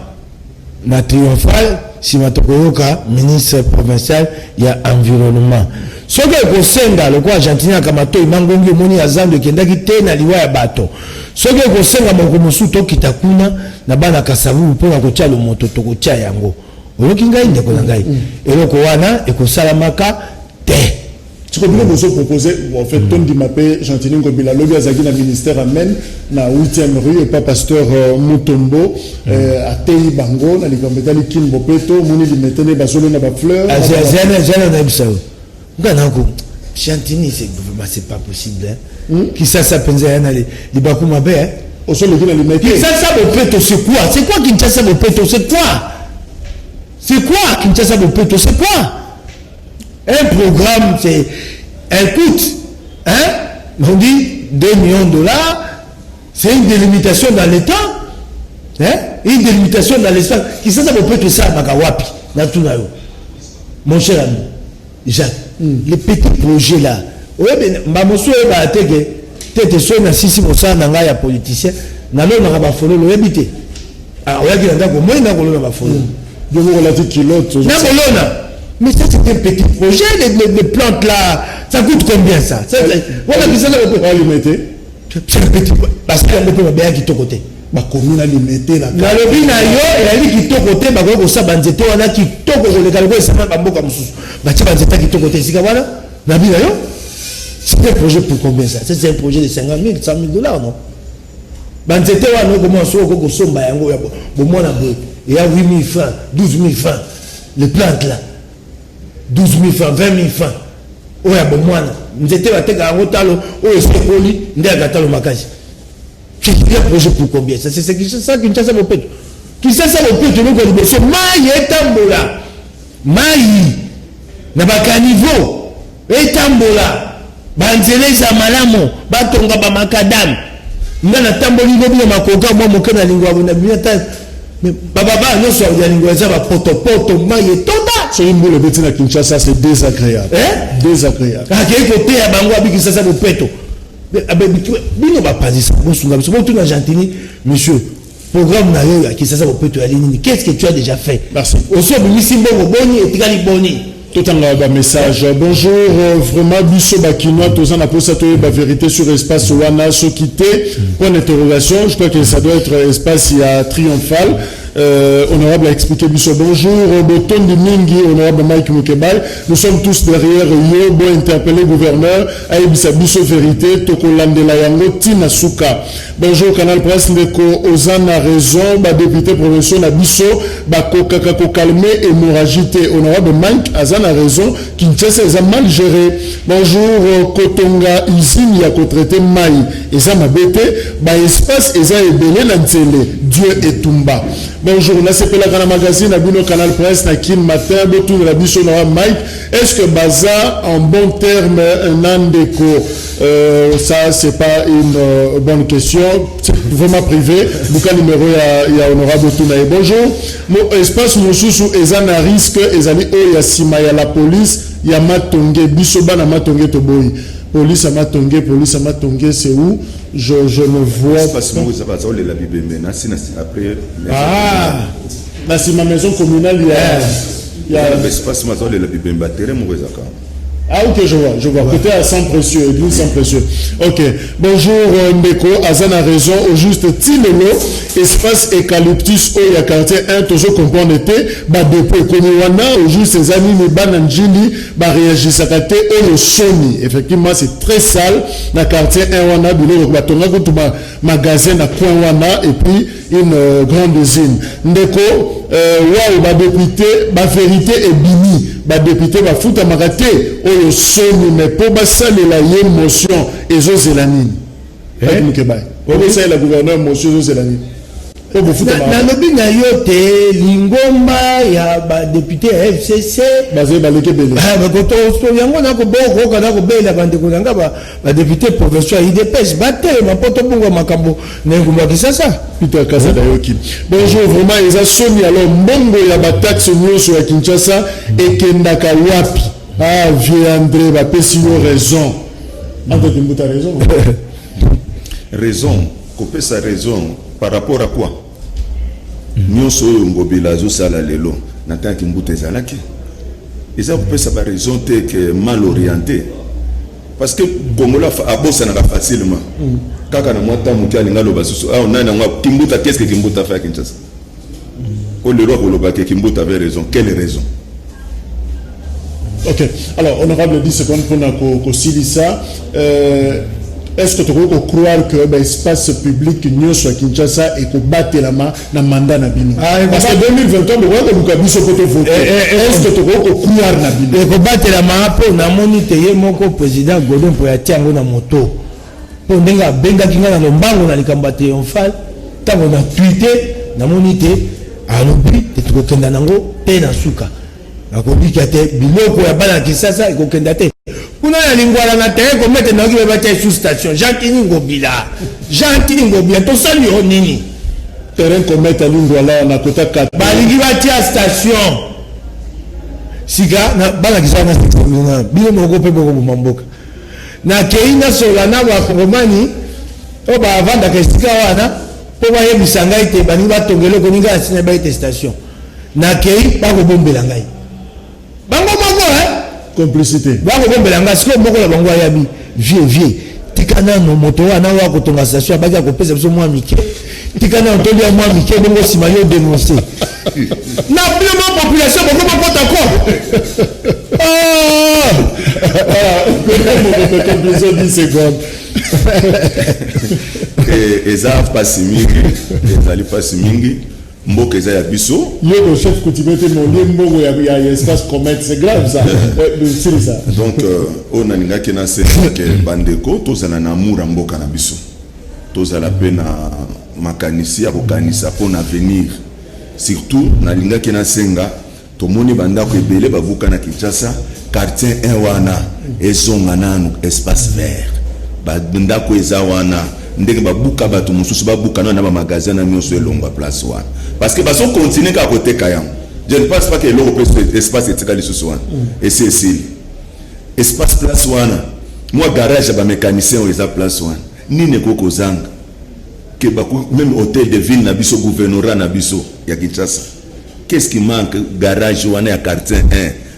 na triomphal simatokoyoka ministre provincial ya environnement. Soki ekosenga lokwa Argentine kamato imangongi moni ya zando kendaki te na liwa ya bato. Soki ekosenga moko musu to kitakuna na bana Kasavu mpona kotia lo moto to kotia yango. Oloki ngai ndeko na ngai. Eloko wana ekosalamaka te. Tu peux bien vous proposer en fait ton dit mapé Argentine Ngobila lobi azaki na ministère amen na 8e rue et pas pasteur Mutombo à Tei Bango na likambetali Kimbo Peto moni limetene basolo na ba fleurs. Azana na bisao. Ganako Chantini c'est pas possible qui ça penza yana les bakuma be au sol qui les mettre ça Bopeto c'est quoi Kinshasa Bopeto c'est quoi Kinshasa Bopeto c'est quoi un programme c'est un coût on dit 2 millions de dollars c'est une délimitation dans l'état une délimitation dans l'espace Kinshasa Bopeto ça makawapi na tunayo mon cher ami Jacques les petits projets là mbamoso ba teke tete so na sisi mosa na nga ya politicien na lo na ba fololo ebité ah oya ki ndako moi na ko lo na ba fololo je vous relate kilote na kolona mais ça c'est un petit projet les plantes là ça coûte combien ça voilà que ça va alimenter c'est un petit parce que on peut bien qui to côté ba commune alimenter la na lobi na yo et ali qui to côté ba ko sa banzete wana qui to ko le kalko sama ba mboka mususu ba ti banzete qui to côté sika voilà na bi na yo. C'est un projet pour combien ça? C'est un projet de 50 000, 100 000 $, non? Banzete wa no comment so ko somba yango ya bo mona bo. Il y a 8 000 francs, 12 000 francs. Les plantes là. 12 000 francs, 20 000 francs. Oya bo mona. Nzete wa teka yango talo o esepoli ndeka talo makasi. C'est un projet pour combien ça? C'est ça qui Kinshasa Bopeto. Kinshasa Bopeto no ko liboso mai etambola. Mai na bakanivo etambola. Banzele za malamu batonga ba makadam ngana tamboli lobi makoka mo mokena lingwa bona biata baba no so ya lingwa za ba poto maye toda sur une boule de Kinshasa, c'est désagréable. Désagréable. Côté à Bango avec ça vous péto. Bino va pas dire ça. Bon tout Argentine, monsieur. Programme na qui ça vous péto à ligne. Qu'est-ce que tu as déjà fait? Merci. Au sol de Missimbo Boni et Tigali Boni. Tout un message. Bonjour, vraiment, Bisso Bakinois, tous en apostatoé, la vérité sur espace Wana, so quitté. Point d'interrogation, je crois que ça doit être espace il y a triomphal. Honorable a expliqué Bisso. Bonjour, Boton de Mingi, honorable Mike Mukebay. Nous sommes tous derrière Yobo, interpellé gouverneur, Aïbisa Bisso vérité, Tokolandela Yango, Tina Souka. Bonjour, Canal Presse, Ndeko, Ozan a raison, député provincial na Bisso, Kokakako calmé, hémorragité. Honorable Mike, Azan a raison, Kinshasa est mal géré. Bonjour, Kotonga, usine, y a traité Maï, et ça m'a bêté, espace, et ça est béné, Dieu est Tumba. Bonjour, là c'est la Canal Magazine, à Bino Canal Presse, na Kin Matin, Botou de la Bisso Nora Mike. Est-ce que Baza, en bon terme, un andeko, ça c'est pas une bonne question, c'est vraiment privé. Bouka numéro, il y a honorable Tounaï. Bonjour, mon espace, mon sous-sous, ezan à risque, ezali, il y a Sima, il y a la police, il y a Matongé, Bisso Bana Matongé Toboy. Police à Matongé, c'est où? Je ne vois pas. Ah, là c'est ma maison communale, il y a l'espace maison de la Bibemba, terre mon Ah ok, je vois. Côté à sans précieux, église sans précieux. Ok. Bonjour Mbeko, Azan a raison, au juste Tilelo, espace eucalyptus, il y a quartier 1, toujours comprendre été, dépôt Koniwana, au juste les amis, les bananjili, réagissent à côté, le Sony. Effectivement, c'est très sale, dans le quartier 1, wana, biloko, batonga, tout magasin à coin wana, et puis une grande usine. Ndeko, waouh, député, vérité et bini, député, foot à maraté, oyo soni, mais pour basaler la émotion, et zo zelani. Pour basaler la gouverneur, monsieur zo zelani. nalobi na yo te lingomba ya badepute ya FCC yango nakobokoka nakobela bandeko na nga badepute provincial idps batelema mpo tobongwa makambo na engumba ya Kinshasa. Peter Kazada yoki. Bonjour, vraiment eza soni alors mbongo ya bataxe nyonso ya Kinshasa ekendaka wapi? Ah vieux André bapesi yo raison. André Kimbuta raison. Raison, kopesa raison par rapport à quoi? Nyonso oyo ngobila azosala lelo na tanki mbuta ezalaki eza kopesa ba raison te que mal orienté parce que Kongola abosanaka facilement kaka na mwata muti alinga loba susu ah nani ngwa Kimbuta qu'est-ce que Kimbuta fait à Kinshasa ko le roi koloba que Kimbuta avait raison, quelle raison? Ok, alors honorable 10 secondes pour Silissa. Est-ce que tu peux croire que l'espace public nyonso à Kinshasa et que battre la main na mandat na bino? Parce que 2023 le roi de Bukabiso peut voter. Est-ce que tu peux croire na bino? Et que battre la main pour na monite ye moko président Godon pour ya tiango na moto. Pour ndenga benga kinga na lombango na likambate triomphal tango na tweeté na monite alobi te tukokenda nango te na suka. Nakobika te biloko ya bana Kinshasa ekokenda te. Kuna na lingwala na terre ko mettre na kiba ta sous station Jean Ngobila to sali ho nini terrain ko mettre lingwala na kota 4 balingi batia station siga na bana Kinshasa na station bilo moko pe boko mamboka na keina sola na ba romani o ba vanda ka sika wana po ba yebisa ngai te bani batongelo ko ninga asina ba ite station na kei ba ko bombela ngai bango moko complicité. Bango bombela ngasi ko moko la bango yabi vieux tikana no moto wana wa ko tonga station abaki ko pesa biso mwa mike tikana ontolia mwa mike bongo sima yo dénoncer na plus population bongo pas d'accord conclusion 10 secondes et ça passe mingi ezali passe mingi mboka eza ya biso yo le chef coutumier te mon mbongo ya espace commerce c'est grave ça c'est ça donc on a ninga kena c'est que bandeko tozana na mura mboka na biso tozala pe na makanisi ya kokanisa pour avenir surtout na linga kena senga tomoni bandako ebele bavuka na Kinshasa quartier 1 wana ezonga nanu espace vert bandako eza wana ndenge babuka bato mosusu babuka na ba magasin na nyonso elongwa place wana parce que baso continuer ka côté kayam Je ne pense pas que l'Europe espace est égal sur soi. Et c'est ici. Espace place one. Moi garage à mécanicien ou les place one. Ni ne koko zang. Que même hôtel de ville nabiso gouvernorat nabiso ya Kinshasa. Qu'est-ce qui manque garage one à quartier 1.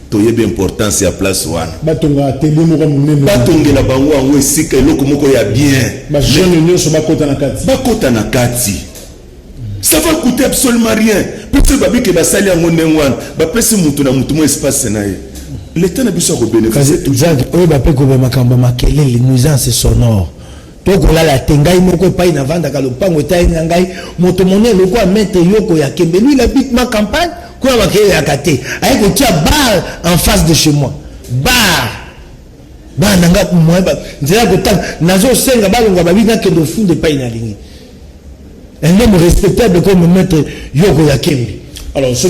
Toye d'importance ya place one. Batonga atelier moko munene. Batonga la bango ango esika eloko moko ya bien. Ba jeune nyonso bakota na kati. Bakota na kati. Ça va coûter absolument rien. Peut-être babi que basali ango nengwan, ba pesi mutu na mutu mo espace na ye. L'État n'a pas besoin de bénéficier. Oui, bah, peut-être que les nuisances sonores. Donc, là, la tengai, moko pa ina vanda ka lopango ta ina ngai, moto moné le quoi mettre yoko ya kembe. Lui, il habite ma campagne, quoi ma kele ya kate. Aïe, ko tia bar en face de chez moi. Bar. Bar nanga moi ba. Ndira ko tang nazo senga ba ngwa ba bina ke do fund de pa ina lingi. Un homme respectable comme mettre yoko ya kembe. Alors, ce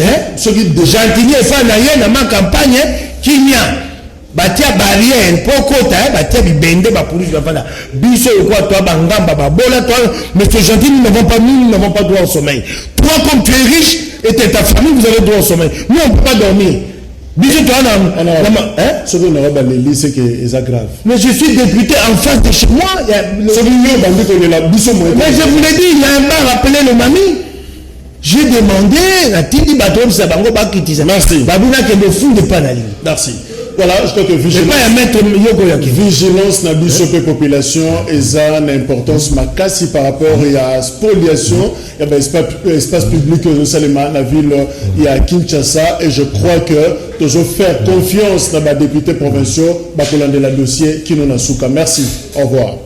qui déjà gentilly fa na ye na ma campagne Kinya batia barrière pour kota batia bibende ba police ba fala biso quoi toi bangamba ba bola toi mais c'est gentil nous n'avons pas droit au sommeil. Toi comme tu es riche et ta famille vous avez droit au sommeil. Nous on peut pas dormir. Biso toi ce qu'on aura dans les c'est que c'est grave. Mais je suis député en face de chez moi, il y a mais je vous l'ai dit, il y a un bar appelé le Mami. J'ai demandé à Tindi Batom Sabango Bakitiza. Merci. Babuna qui est le fou de Panali. Merci. Voilà, je crois que vigilance n'a pas sur la population et ça a une importance makasi par rapport à la spoliation. Il y a espace public dans la ville, il y a Kinshasa et je crois que toujours faire confiance dans les députés provinciaux, dans le dossier qui nous a souka. Merci. Au revoir.